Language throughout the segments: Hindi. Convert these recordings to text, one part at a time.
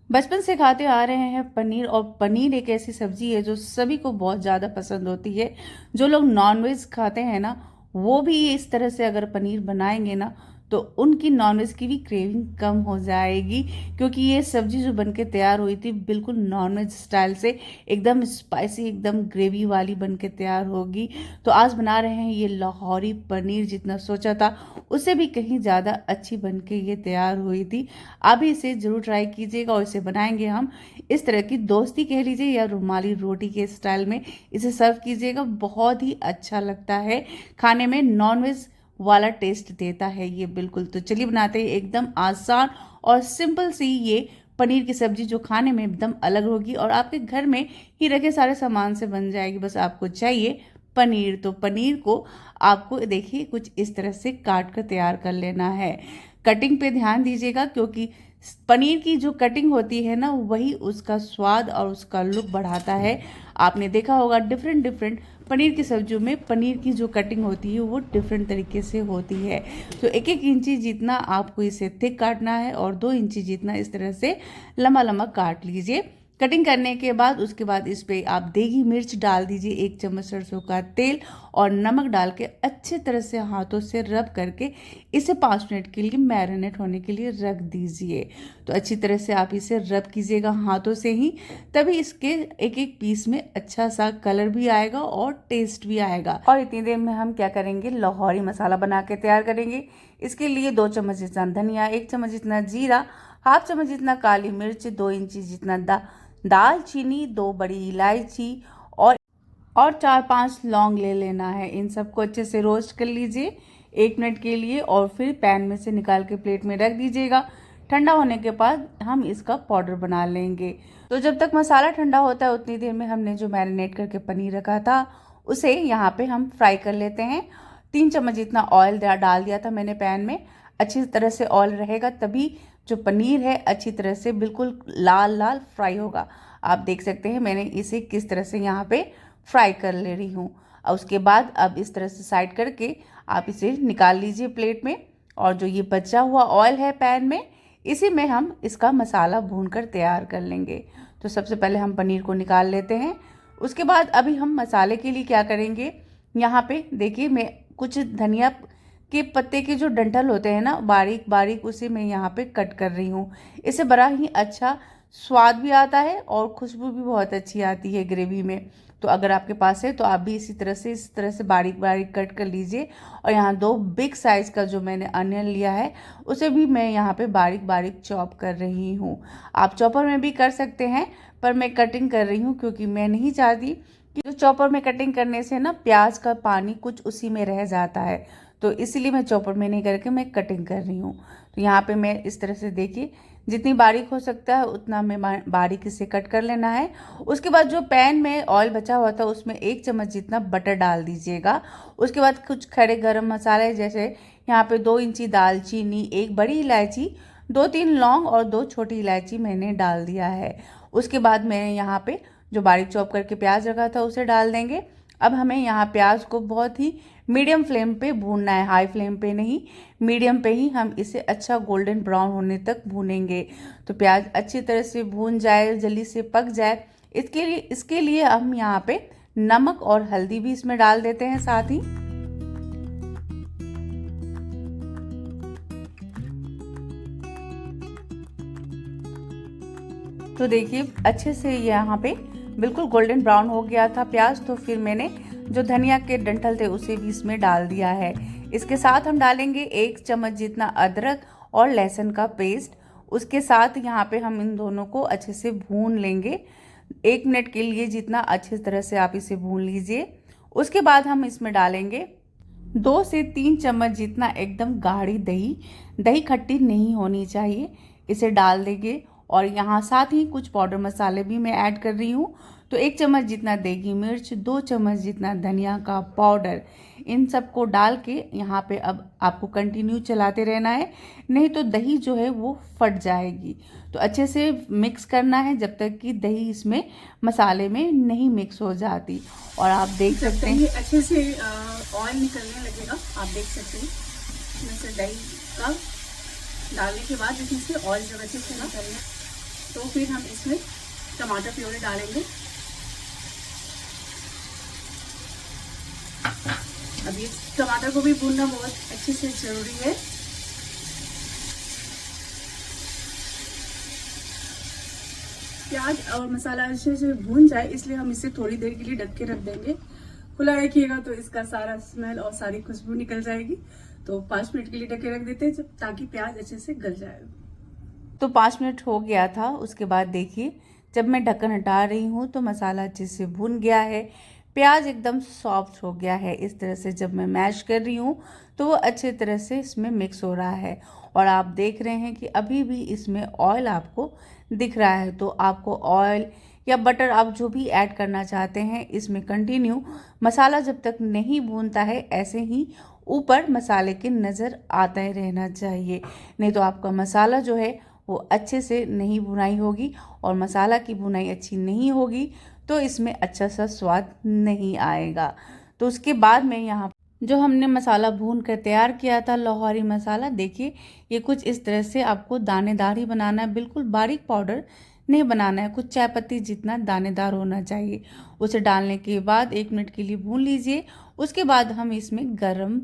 बचपन से खाते आ रहे हैं पनीर, और पनीर एक ऐसी सब्जी है जो सभी को बहुत ज़्यादा पसंद होती है। जो लोग नॉनवेज खाते हैं ना, वो भी इस तरह से अगर पनीर बनाएंगे ना, तो उनकी नॉनवेज की भी क्रेविंग कम हो जाएगी। क्योंकि ये सब्जी जो बन के तैयार हुई थी बिल्कुल नॉनवेज स्टाइल से, एकदम स्पाइसी, एकदम ग्रेवी वाली बन के तैयार होगी। तो आज बना रहे हैं ये लाहौरी पनीर। जितना सोचा था उससे भी कहीं ज़्यादा अच्छी बन के ये तैयार हुई थी। आप भी इसे ज़रूर ट्राई कीजिएगा, और इसे बनाएंगे हम इस तरह की दोस्ती कह लीजिए या रुमाली रोटी के स्टाइल में इसे सर्व कीजिएगा। बहुत ही अच्छा लगता है खाने में, नॉनवेज वाला टेस्ट देता है ये बिल्कुल। तो चलिए बनाते हैं एकदम आसान और सिंपल सी ये पनीर की सब्जी, जो खाने में एकदम अलग होगी और आपके घर में ही रखे सारे सामान से बन जाएगी। बस आपको चाहिए पनीर। तो पनीर को आपको देखिए कुछ इस तरह से काट कर तैयार कर लेना है। कटिंग पे ध्यान दीजिएगा, क्योंकि पनीर की जो कटिंग होती है ना, वही उसका स्वाद और उसका लुक बढ़ाता है। आपने देखा होगा डिफरेंट डिफरेंट पनीर की सब्जियों में पनीर की जो कटिंग होती है वो डिफरेंट तरीके से होती है। तो एक एक इंची जितना आपको इसे थिक काटना है, और 2 इंची जितना इस तरह से लंबा लंबा काट लीजिए। कटिंग करने के बाद उसके बाद इस पे आप देगी मिर्च डाल दीजिए, 1 चम्मच सरसों का तेल और नमक डाल के अच्छे तरह से हाथों से रब करके इसे 5 मिनट के लिए मैरिनेट होने के लिए रख दीजिए। तो अच्छी तरह से आप इसे रब कीजिएगा हाथों से ही, तभी इसके एक एक पीस में अच्छा सा कलर भी आएगा और टेस्ट भी आएगा। और इतनी देर में हम क्या करेंगे, लाहौरी मसाला बना के तैयार करेंगे। इसके लिए 2 चम्मच जितना धनिया, 1 चम्मच जितना जीरा, हाफ चम्मच जितना काली मिर्च, 2 इंची जितना दालचीनी, 2 बड़ी इलायची और 4-5 लौंग ले लेना है। इन सबको अच्छे से रोस्ट कर लीजिए 1 मिनट के लिए, और फिर पैन में से निकाल के प्लेट में रख दीजिएगा। ठंडा होने के बाद हम इसका पाउडर बना लेंगे। तो जब तक मसाला ठंडा होता है उतनी देर में हमने जो मैरिनेट करके पनीर रखा था उसे यहाँ पे हम फ्राई कर लेते हैं। 3 चम्मच जितना ऑयल डाल दिया था मैंने पैन में। अच्छी तरह से ऑयल रहेगा तभी जो पनीर है अच्छी तरह से बिल्कुल लाल लाल फ्राई होगा। आप देख सकते हैं मैंने इसे किस तरह से यहाँ पे फ्राई कर ले रही हूँ। और उसके बाद अब इस तरह से साइड करके आप इसे निकाल लीजिए प्लेट में। और जो ये बचा हुआ ऑयल है पैन में, इसी में हम इसका मसाला भूनकर तैयार कर लेंगे। तो सबसे पहले हम पनीर को निकाल लेते हैं। उसके बाद अभी हम मसाले के लिए क्या करेंगे, यहाँ पे देखिए मैं कुछ धनिया के पत्ते के जो डंठल होते हैं ना, बारीक बारीक, उसे मैं यहाँ पे कट कर रही हूँ। इससे बड़ा ही अच्छा स्वाद भी आता है और खुशबू भी बहुत अच्छी आती है ग्रेवी में। तो अगर आपके पास है तो आप भी इस तरह से बारीक बारीक कट कर लीजिए। और यहाँ 2 बिग साइज का जो मैंने अनियन लिया है उसे भी मैं यहाँ पे बारीक बारीक चॉप कर रही हूँ। आप चॉपर में भी कर सकते हैं, पर मैं कटिंग कर रही हूँ क्योंकि मैं नहीं चाहती कि जो चॉपर में कटिंग करने से ना प्याज का पानी कुछ उसी में रह जाता है। तो इसीलिए मैं चॉपर में नहीं करके मैं कटिंग कर रही हूँ। तो यहाँ पे मैं इस तरह से देखिए जितनी बारीक हो सकता है उतना में बारीक इसे कट कर लेना है। उसके बाद जो पैन में ऑयल बचा हुआ था उसमें 1 चम्मच जितना बटर डाल दीजिएगा। उसके बाद कुछ खड़े गरम मसाले, जैसे यहाँ पे 2 इंची दालचीनी, 1 बड़ी इलायची, 2-3 लौंग और 2 छोटी इलायची मैंने डाल दिया है। उसके बाद मैंने यहाँ पे जो बारीक चॉप करके प्याज रखा था उसे डाल देंगे। अब हमें यहाँ प्याज को बहुत ही मीडियम फ्लेम पे भूनना है, हाई फ्लेम पे नहीं, मीडियम पे ही हम इसे अच्छा गोल्डन ब्राउन होने तक भूनेंगे। तो प्याज अच्छी तरह से भून जाए, जल्दी से पक जाए, इसके लिए हम यहाँ पे नमक और हल्दी भी इसमें डाल देते हैं साथ ही। तो देखिए अच्छे से यहाँ पे बिल्कुल गोल्डन ब्राउन हो गया था प्याज। तो फिर मैंने जो धनिया के डंठल थे उसे भी इसमें डाल दिया है। इसके साथ हम डालेंगे 1 चम्मच जितना अदरक और लहसुन का पेस्ट। उसके साथ यहाँ पे हम इन दोनों को अच्छे से भून लेंगे 1 मिनट के लिए, जितना अच्छे तरह से आप इसे भून लीजिए। उसके बाद हम इसमें डालेंगे 2 से 3 चम्मच जितना एकदम गाढ़ी दही। दही खट्टी नहीं होनी चाहिए, इसे डाल देंगे। और यहाँ साथ ही कुछ पाउडर मसाले भी मैं ऐड कर रही हूँ। तो 1 चम्मच जितना देगी मिर्च, 2 चम्मच जितना धनिया का पाउडर, इन सबको डाल के यहाँ पे अब आपको कंटिन्यू चलाते रहना है, नहीं तो दही जो है वो फट जाएगी। तो अच्छे से मिक्स करना है जब तक कि दही इसमें मसाले में नहीं मिक्स हो जाती। और आप देख सकते हैं अच्छे से ऑयल निकलने लगेगा। आप देख सकते हैं इसमें से दही का डालने के बाद इसमें से ऑयल जब अच्छे से निकलने तो फिर हम इसमें टमाटर प्योरी डालेंगे। अब ये टमाटर को भी भूनना बहुत अच्छे से जरूरी है। प्याज और मसाला अच्छे से भून जाए इसलिए हम इसे थोड़ी देर के लिए ढक के रख देंगे। खुला रखिएगा तो इसका सारा स्मेल और सारी खुशबू निकल जाएगी। तो 5 मिनट के लिए ढक के रख देते हैं जब ताकि प्याज अच्छे से गल जाए। तो 5 मिनट हो गया था। उसके बाद देखिए जब मैं ढक्कन हटा रही हूँ तो मसाला अच्छे से भुन गया है, प्याज एकदम सॉफ्ट हो गया है। इस तरह से जब मैं मैश कर रही हूँ तो वो अच्छे तरह से इसमें मिक्स हो रहा है और आप देख रहे हैं कि अभी भी इसमें ऑयल आपको दिख रहा है। तो आपको ऑयल या बटर आप जो भी ऐड करना चाहते हैं इसमें कंटिन्यू मसाला जब तक नहीं भूनता है ऐसे ही ऊपर मसाले के नज़र आता ही रहना चाहिए, नहीं तो आपका मसाला जो है वो अच्छे से नहीं भुनाई होगी और मसाला की भुनाई अच्छी नहीं होगी तो इसमें अच्छा सा स्वाद नहीं आएगा। तो उसके बाद में यहाँ जो हमने मसाला भून कर तैयार किया था लाहौरी मसाला, देखिए ये कुछ इस तरह से आपको दानेदार ही बनाना है, बिल्कुल बारीक पाउडर नहीं बनाना है, कुछ चाय पत्ती जितना दानेदार होना चाहिए। उसे डालने के बाद 1 मिनट के लिए भून लीजिए। उसके बाद हम इसमें गर्म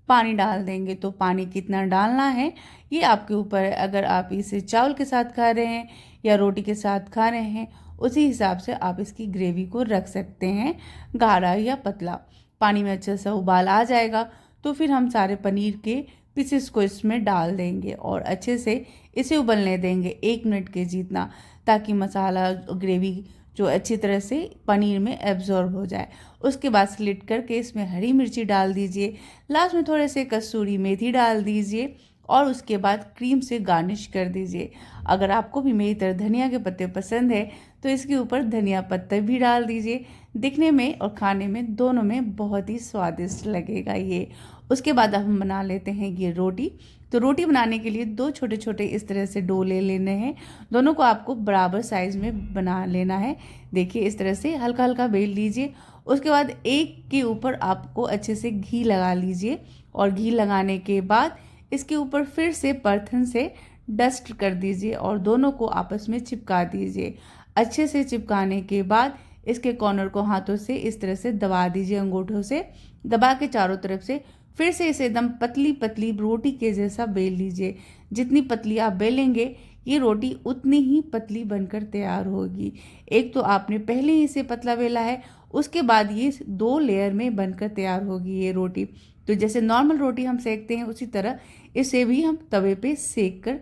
पानी डाल देंगे। तो पानी कितना डालना है ये आपके ऊपर है। अगर आप इसे चावल के साथ खा रहे हैं या रोटी के साथ खा रहे हैं उसी हिसाब से आप इसकी ग्रेवी को रख सकते हैं, गाढ़ा या पतला। पानी में अच्छा सा उबाल आ जाएगा तो फिर हम सारे पनीर के पीसेस को इसमें डाल देंगे और अच्छे से इसे उबलने देंगे 1 मिनट के जितना, ताकि मसाला ग्रेवी जो अच्छी तरह से पनीर में एब्जॉर्ब हो जाए। उसके बाद स्लिट करके इसमें हरी मिर्ची डाल दीजिए, लास्ट में थोड़े से कसूरी मेथी डाल दीजिए और उसके बाद क्रीम से गार्निश कर दीजिए। अगर आपको भी मेरी तरह धनिया के पत्ते पसंद है तो इसके ऊपर धनिया पत्ते भी डाल दीजिए। दिखने में और खाने में दोनों में बहुत ही स्वादिष्ट लगेगा ये। उसके बाद अब हम बना लेते हैं ये रोटी। तो रोटी बनाने के लिए 2 छोटे छोटे इस तरह से डो ले लेने हैं, दोनों को आपको बराबर साइज में बना लेना है। देखिए इस तरह से हल्का हल्का बेल लीजिए। उसके बाद एक के ऊपर आपको अच्छे से घी लगा लीजिए और घी लगाने के बाद इसके ऊपर फिर से परथन से डस्ट कर दीजिए और दोनों को आपस में चिपका दीजिए। अच्छे से चिपकाने के बाद इसके कॉर्नर को हाथों से इस तरह से दबा दीजिए, अंगूठों से दबा के चारों तरफ से फिर से इसे एकदम पतली पतली रोटी के जैसा बेल लीजिए। जितनी पतली आप बेलेंगे ये रोटी उतनी ही पतली बनकर तैयार होगी। एक तो आपने पहले ही इसे पतला बेला है, उसके बाद ये 2 लेयर में बनकर तैयार होगी ये रोटी। तो जैसे नॉर्मल रोटी हम सेकते हैं उसी तरह इसे भी हम तवे पे सेक कर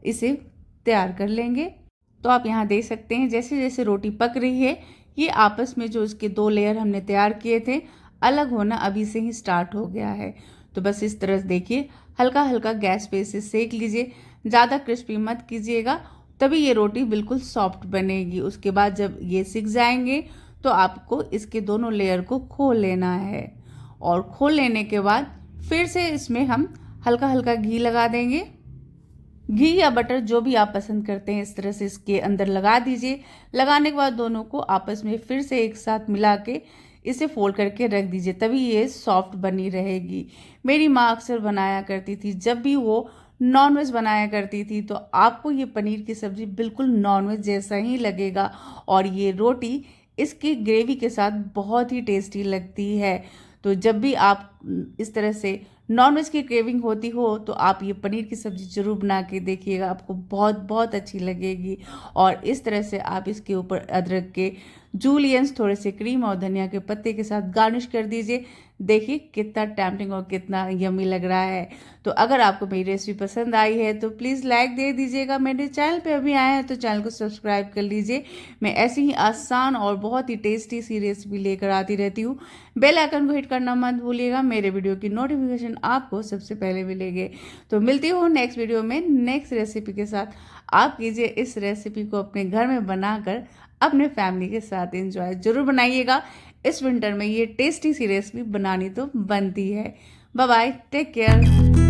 इसे तैयार कर लेंगे। तो आप यहाँ देख सकते हैं जैसे जैसे रोटी पक रही है ये आपस में जो इसके 2 लेयर हमने तैयार किए थे अलग होना अभी से ही स्टार्ट हो गया है। तो बस इस तरह से देखिए हल्का हल्का गैस पे इसे सेक लीजिए, ज़्यादा क्रिस्पी मत कीजिएगा, तभी ये रोटी बिल्कुल सॉफ्ट बनेगी। उसके बाद जब ये सिक जाएंगे तो आपको इसके दोनों लेयर को खोल लेना है और खोल लेने के बाद फिर से इसमें हम हल्का हल्का घी लगा देंगे। घी या बटर जो भी आप पसंद करते हैं इस तरह से इसके अंदर लगा दीजिए। लगाने के बाद दोनों को आपस में फिर से एक साथ मिला के इसे फोल्ड करके रख दीजिए, तभी ये सॉफ्ट बनी रहेगी। मेरी माँ अक्सर बनाया करती थी, जब भी वो नॉनवेज बनाया करती थी तो आपको ये पनीर की सब्ज़ी बिल्कुल नॉनवेज जैसा ही लगेगा और ये रोटी इसकी ग्रेवी के साथ बहुत ही टेस्टी लगती है। तो जब भी आप इस तरह से नॉनवेज की क्रेविंग होती हो तो आप ये पनीर की सब्ज़ी ज़रूर बना के देखिएगा, आपको बहुत बहुत अच्छी लगेगी। और इस तरह से आप इसके ऊपर अदरक के जूलियंस, थोड़े से क्रीम और धनिया के पत्ते के साथ गार्निश कर दीजिए। देखिए कितना टेम्पटिंग और कितना यम्मी लग रहा है। तो अगर आपको मेरी रेसिपी पसंद आई है तो प्लीज़ लाइक दे दीजिएगा। मेरे चैनल पे अभी आए हैं तो चैनल को सब्सक्राइब कर लीजिए। मैं ऐसी ही आसान और बहुत ही टेस्टी सी रेसिपी लेकर आती रहती हूँ। बेल आइकन को हिट करना मत भूलिएगा, मेरे वीडियो की नोटिफिकेशन आपको सबसे पहले मिलेगी। तो मिलती हूँ नेक्स्ट वीडियो में नेक्स्ट रेसिपी के साथ। आप कीजिए इस रेसिपी को अपने घर में बनाकर अपने फैमिली के साथ एंजॉय जरूर बनाइएगा। इस विंटर में ये टेस्टी सी रेसिपी बनानी तो बनती है। Bye bye, take care.